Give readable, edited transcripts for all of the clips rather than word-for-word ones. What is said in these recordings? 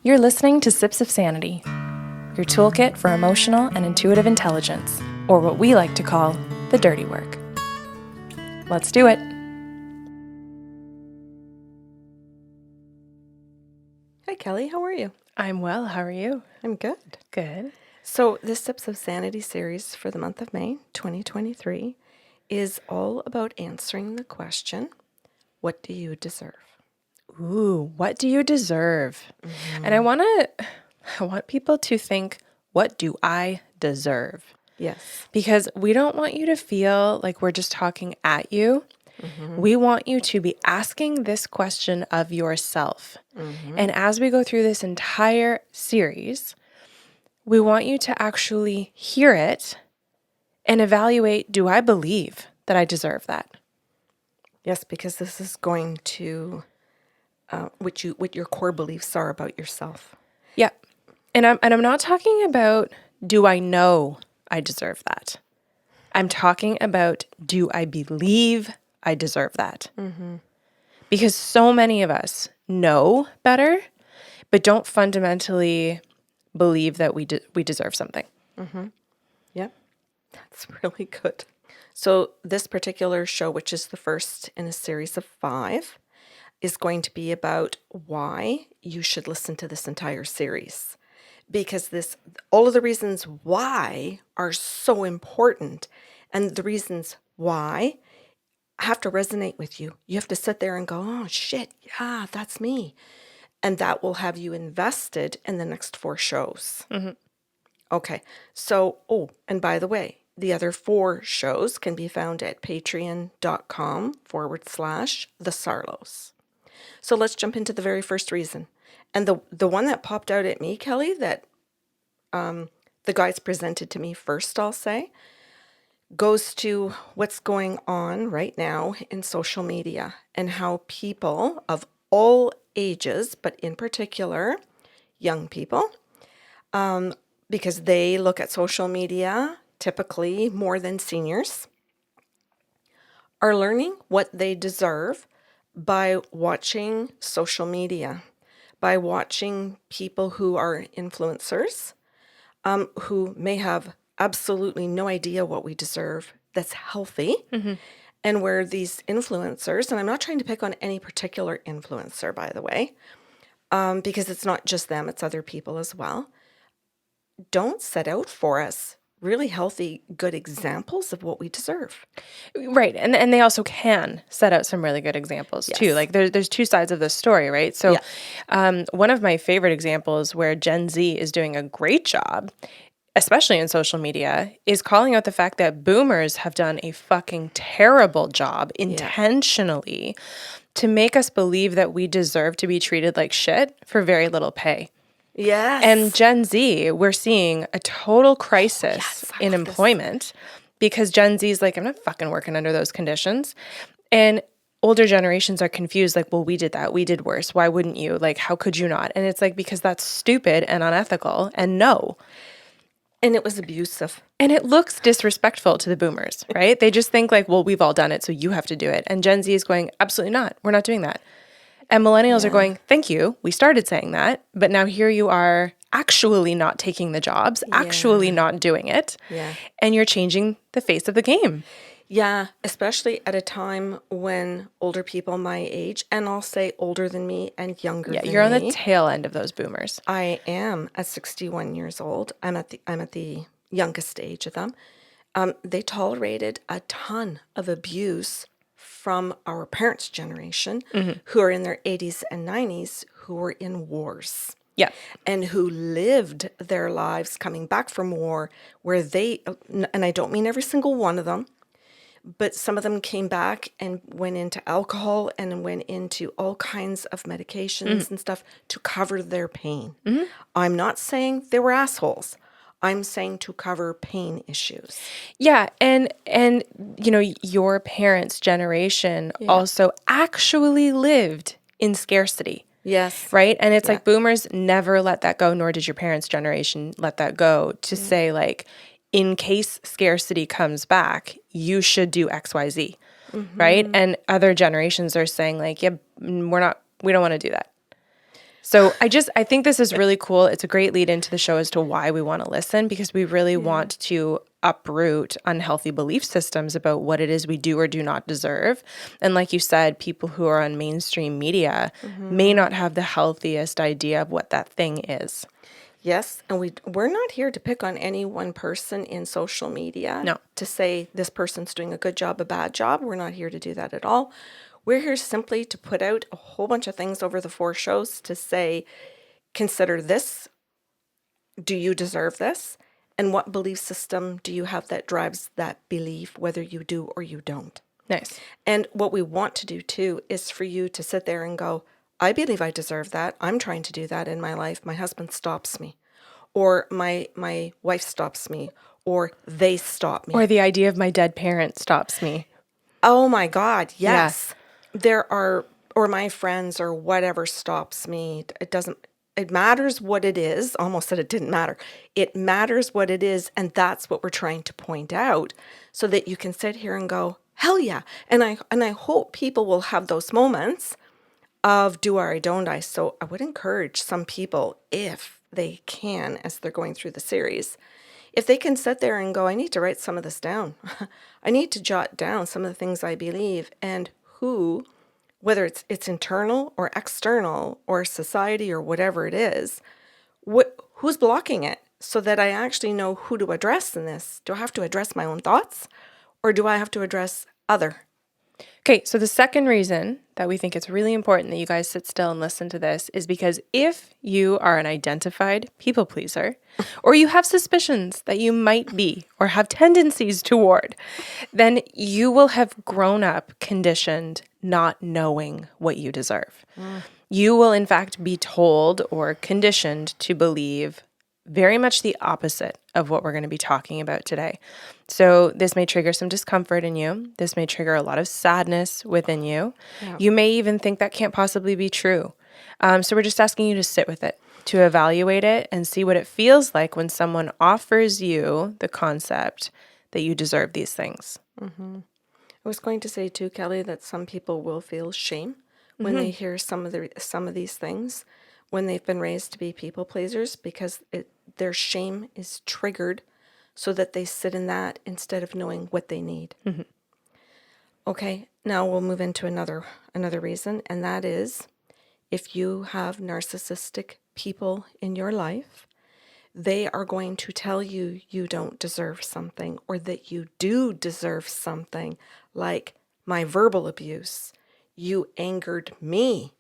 You're listening to Sips of Sanity, your toolkit for emotional and intuitive intelligence, or what we like to call the dirty work. Let's do it. Hi, Kelly. How are you? I'm well. How are you? I'm good. Good. So this Sips of Sanity series for the month of May 2023 is all about answering the question, what do you deserve? Ooh, what do you deserve? And I want people to think, what do I deserve? Yes. Because we don't want you to feel like we're just talking at you. We want you to be asking this question of yourself. And as we go through this entire series, we want you to actually hear it and evaluate, do I believe that I deserve that? Yes, because this is going to what your core beliefs are about yourself. Yeah. And I'm not talking about, do I know I deserve that? I'm talking about, do I believe I deserve that? Because so many of us know better, but don't fundamentally believe that we deserve something. Yep. That's really good. So this particular show, which is the first in a series of 5, is going to be about why you should listen to this entire series. Because all of the reasons why are so important, and the reasons why have to resonate with you. You have to sit there and go, oh shit, yeah, that's me. And that will have you invested in the next 4 shows. Okay. So, and by the way, the other 4 shows can be found at patreon.com/the Sarlos. So let's jump into the very first reason. And the one that popped out at me, Kelly, that the guys presented to me first, I'll say, goes to what's going on right now in social media and how people of all ages, but in particular, young people, because they look at social media typically more than seniors, are learning what they deserve by watching social media, by watching people who are influencers, who may have absolutely no idea what we deserve that's healthy, and where these influencers, and I'm not trying to pick on any particular influencer, by the way, because it's not just them, it's other people as well, don't set out for us really healthy, good examples of what we deserve. Right. And they also can set out some really good examples too. Yes. Like there's 2 sides of this story, right? So one of my favorite examples where Gen Z is doing a great job, especially in social media, is calling out the fact that boomers have done a fucking terrible job intentionally to make us believe that we deserve to be treated like shit for very little pay. Yes. And Gen Z, we're seeing a total crisis in employment because Gen Z is like, I'm not fucking working under those conditions. And older generations are confused, like, well, we did that. We did worse. Why wouldn't you? Like, how could you not? And it's like, because that's stupid and unethical and no. And it was abusive. And it looks disrespectful to the boomers, right? They just think like, well, we've all done it, so you have to do it. And Gen Z is going, absolutely not. We're not doing that. And millennials are going, thank you. We started saying that, but now here you are actually not taking the jobs, actually not doing it. Yeah. And you're changing the face of the game. Yeah, especially at a time when older people my age, and I'll say older than me and younger than me. Yeah, you're on the tail end of those boomers. I am at 61 years old. I'm at the youngest age of them. They tolerated a ton of abuse from our parents' generation, who are in their 80s and 90s, who were in wars. Yeah. And who lived their lives coming back from war where they, and I don't mean every single one of them, but some of them came back and went into alcohol and went into all kinds of medications and stuff to cover their pain. I'm not saying they were assholes. I'm saying to cover pain issues. Yeah, and you know, your parents' generation also actually lived in scarcity. Yes. Right? And it's like boomers never let that go, nor did your parents' generation let that go, to say like, in case scarcity comes back, you should do XYZ. Right? And other generations are saying like, yeah, we don't want to do that. So I think this is really cool. It's a great lead into the show as to why we want to listen, because we really want to uproot unhealthy belief systems about what it is we do or do not deserve. And like you said, people who are on mainstream media may not have the healthiest idea of what that thing is. Yes, and we're not here to pick on any one person in social media No. to say this person's doing a good job, a bad job. We're not here to do that at all. We're here simply to put out a whole bunch of things over the 4 shows to say, consider this. Do you deserve this? And what belief system do you have that drives that belief, whether you do or you don't? Nice. And what we want to do too is for you to sit there and go, I believe I deserve that. I'm trying to do that in my life. My husband stops me, or my wife stops me, or they stop Or me. the idea of my dead parent stops me. Oh my God, Yeah. yes. There are, or my friends or whatever stops me. It doesn't, it matters what it is. Almost said it didn't matter. It matters what it is. And that's what we're trying to point out so that you can sit here and go, hell yeah. And I hope people will have those moments of do I or don't I. So I would encourage some people, if they can, as they're going through the series, if they can sit there and go, I need to write some of this down. I need to jot down some of the things I believe and who, whether it's internal or external or society or whatever it is, who's blocking it so that I actually know who to address in this. Do I have to address my own thoughts or do I have to address other? Okay, so the second reason that we think it's really important that you guys sit still and listen to this is because if you are an identified people pleaser, or you have suspicions that you might be or have tendencies toward, then you will have grown up conditioned not knowing what you deserve. You will, in fact, be told or conditioned to believe very much the opposite of what we're going to be talking about today. So, this may trigger some discomfort in you. This may trigger a lot of sadness within you. Yeah. You may even think that can't possibly be true. So, we're just asking you to sit with it, to evaluate it, and see what it feels like when someone offers you the concept that you deserve these things. I was going to say too, Kelly, that some people will feel shame when they hear some of these things when they've been raised to be people pleasers because their shame is triggered so that they sit in that instead of knowing what they need. Okay, now we'll move into another reason, and that is if you have narcissistic people in your life, they are going to tell you you don't deserve something or that you do deserve something, like my verbal abuse. You angered me.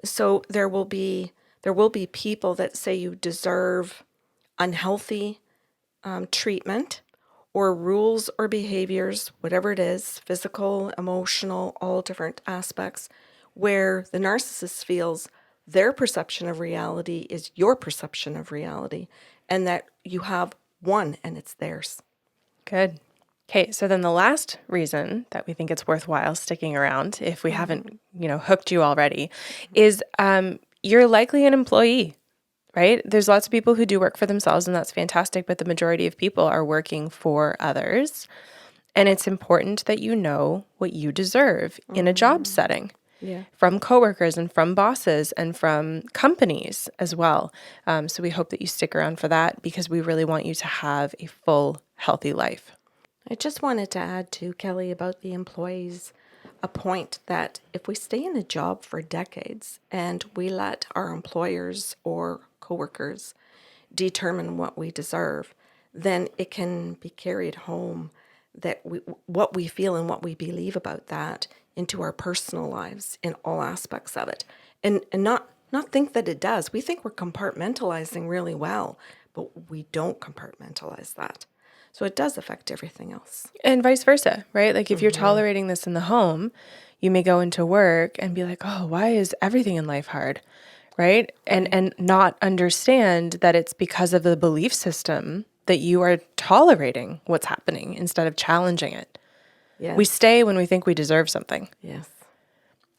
So there will be people that say you deserve unhealthy treatment or rules or behaviors, whatever it is, physical, emotional, all different aspects, where the narcissist feels their perception of reality is your perception of reality and that you have one and it's theirs. Good. Okay, so then the last reason that we think it's worthwhile sticking around, if we haven't, hooked you already, is you're likely an employee, right? There's lots of people who do work for themselves, and that's fantastic, but the majority of people are working for others. And it's important that you know what you deserve in a job setting. Yeah. From coworkers and from bosses and from companies as well. So we hope that you stick around for that because we really want you to have a full, healthy life. I just wanted to add to Kelly about the employees a point that if we stay in a job for decades and we let our employers or coworkers determine what we deserve, then it can be carried home that what we feel and what we believe about that into our personal lives in all aspects of it. And not think that it does. We think we're compartmentalizing really well, but we don't compartmentalize that. So it does affect everything else. And vice versa, right? Like if you're tolerating this in the home, you may go into work and be like, oh, why is everything in life hard? Right? And not understand that it's because of the belief system that you are tolerating what's happening instead of challenging it. Yes. We stay when we think we deserve something. Yes.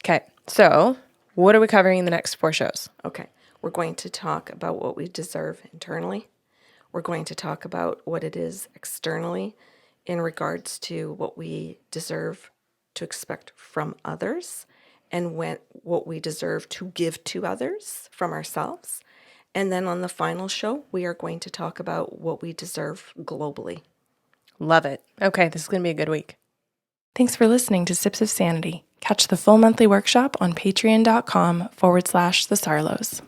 Okay. So what are we covering in the next 4 shows? Okay. We're going to talk about what we deserve internally. We're going to talk about what it is externally in regards to what we deserve to expect from others. and what we deserve to give to others from ourselves. And then on the final show, we are going to talk about what we deserve globally. Love it. Okay, this is going to be a good week. Thanks for listening to Sips of Sanity. Catch the full monthly workshop on patreon.com/the Sarlos.